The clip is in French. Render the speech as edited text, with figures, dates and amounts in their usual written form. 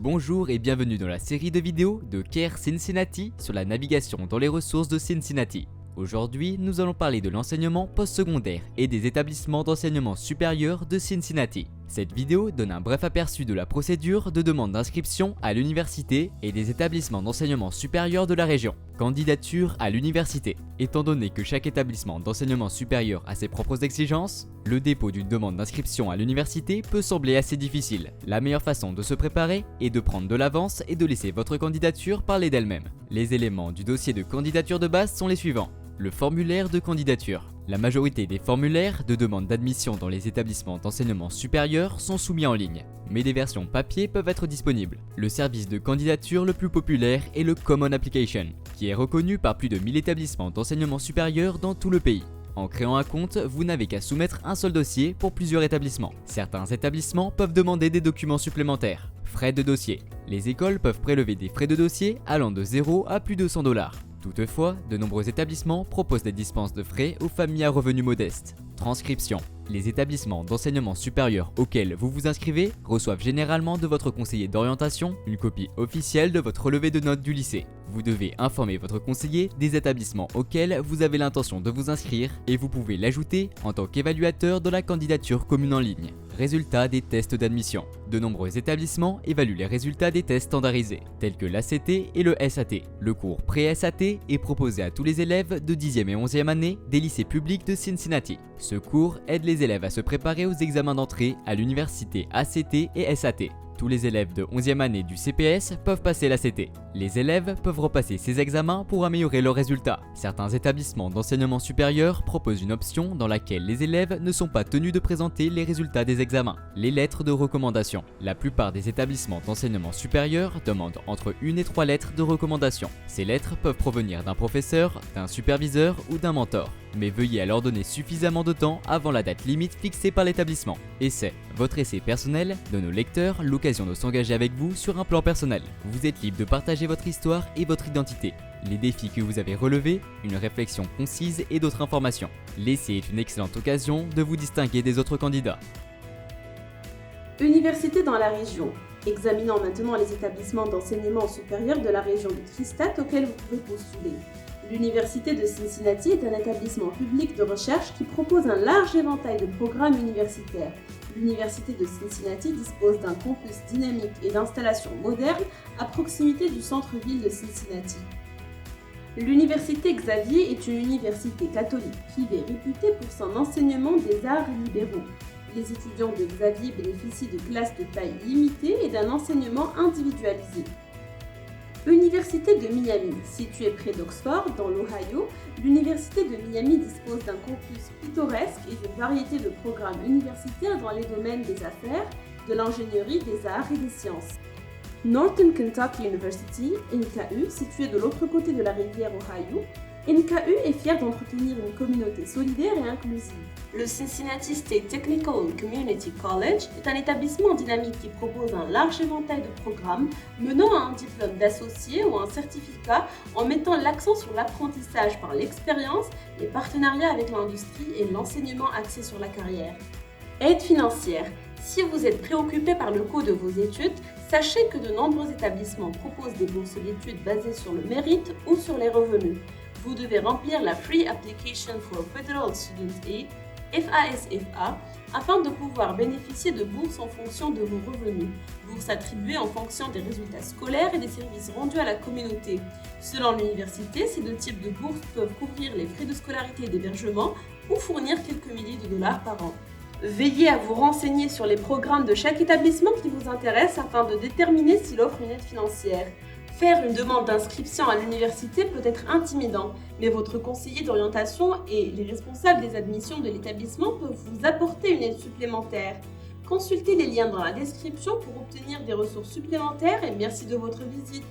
Bonjour et bienvenue dans la série de vidéos de CARE Cincinnati sur la navigation dans les ressources de Cincinnati. Aujourd'hui, nous allons parler de l'enseignement postsecondaire et des établissements d'enseignement supérieur de Cincinnati. Cette vidéo donne un bref aperçu de la procédure de demande d'inscription à l'université et des établissements d'enseignement supérieur de la région. Candidature à l'université. Étant donné que chaque établissement d'enseignement supérieur a ses propres exigences, le dépôt d'une demande d'inscription à l'université peut sembler assez difficile. La meilleure façon de se préparer est de prendre de l'avance et de laisser votre candidature parler d'elle-même. Les éléments du dossier de candidature de base sont les suivants. Le formulaire de candidature. La majorité des formulaires de demande d'admission dans les établissements d'enseignement supérieur sont soumis en ligne, mais des versions papier peuvent être disponibles. Le service de candidature le plus populaire est le Common Application, qui est reconnu par plus de 1000 établissements d'enseignement supérieur dans tout le pays. En créant un compte, vous n'avez qu'à soumettre un seul dossier pour plusieurs établissements. Certains établissements peuvent demander des documents supplémentaires. Frais de dossier. Les écoles peuvent prélever des frais de dossier allant de 0 à plus de $100. Toutefois, de nombreux établissements proposent des dispenses de frais aux familles à revenus modestes. Transcription. Les établissements d'enseignement supérieur auxquels vous vous inscrivez reçoivent généralement de votre conseiller d'orientation une copie officielle de votre relevé de notes du lycée. Vous devez informer votre conseiller des établissements auxquels vous avez l'intention de vous inscrire et vous pouvez l'ajouter en tant qu'évaluateur dans la candidature commune en ligne. Résultats des tests d'admission. De nombreux établissements évaluent les résultats des tests standardisés, tels que l'ACT et le SAT. Le cours pré-SAT est proposé à tous les élèves de 10e et 11e année des lycées publics de Cincinnati. Ce cours aide les élèves à se préparer aux examens d'entrée à l'université ACT et SAT. Tous les élèves de 11e année du CPS peuvent passer l'ACT. Les élèves peuvent repasser ces examens pour améliorer leurs résultats. Certains établissements d'enseignement supérieur proposent une option dans laquelle les élèves ne sont pas tenus de présenter les résultats des examens. Les lettres de recommandation. La plupart des établissements d'enseignement supérieur demandent entre 1 et 3 lettres de recommandation. Ces lettres peuvent provenir d'un professeur, d'un superviseur ou d'un mentor. Mais veuillez à leur donner suffisamment de temps avant la date limite fixée par l'établissement. Essai. Votre essai personnel donne aux lecteurs l'occasion de s'engager avec vous sur un plan personnel. Vous êtes libre de partager votre histoire et votre identité, les défis que vous avez relevés, une réflexion concise et d'autres informations. L'essai est une excellente occasion de vous distinguer des autres candidats. Université dans la région. Examinons maintenant les établissements d'enseignement supérieur de la région de Tri-State auxquels vous pouvez postuler. L'Université de Cincinnati est un établissement public de recherche qui propose un large éventail de programmes universitaires. L'Université de Cincinnati dispose d'un campus dynamique et d'installations modernes à proximité du centre-ville de Cincinnati. L'Université Xavier est une université catholique privée réputée pour son enseignement des arts libéraux. Les étudiants de Xavier bénéficient de classes de taille limitée et d'un enseignement individualisé. Université de Miami, située près d'Oxford, dans l'Ohio, l'Université de Miami dispose d'un campus pittoresque et d'une variété de programmes universitaires dans les domaines des affaires, de l'ingénierie, des arts et des sciences. Northern Kentucky University, NKU, située de l'autre côté de la rivière Ohio, NKU est fière d'entretenir une communauté solidaire et inclusive. Le Cincinnati State Technical and Community College est un établissement dynamique qui propose un large éventail de programmes menant à un diplôme d'associé ou un certificat en mettant l'accent sur l'apprentissage par l'expérience, les partenariats avec l'industrie et l'enseignement axé sur la carrière. Aide financière. Si vous êtes préoccupé par le coût de vos études, sachez que de nombreux établissements proposent des bourses d'études basées sur le mérite ou sur les revenus. Vous devez remplir la Free Application for Federal Student Aid, FASFA, afin de pouvoir bénéficier de bourses en fonction de vos revenus. Bourses attribuées en fonction des résultats scolaires et des services rendus à la communauté. Selon l'université, ces deux types de bourses peuvent couvrir les frais de scolarité et d'hébergement ou fournir quelques milliers de dollars par an. Veillez à vous renseigner sur les programmes de chaque établissement qui vous intéresse afin de déterminer s'il offre une aide financière. Faire une demande d'inscription à l'université peut être intimidant, mais votre conseiller d'orientation et les responsables des admissions de l'établissement peuvent vous apporter une aide supplémentaire. Consultez les liens dans la description pour obtenir des ressources supplémentaires et merci de votre visite.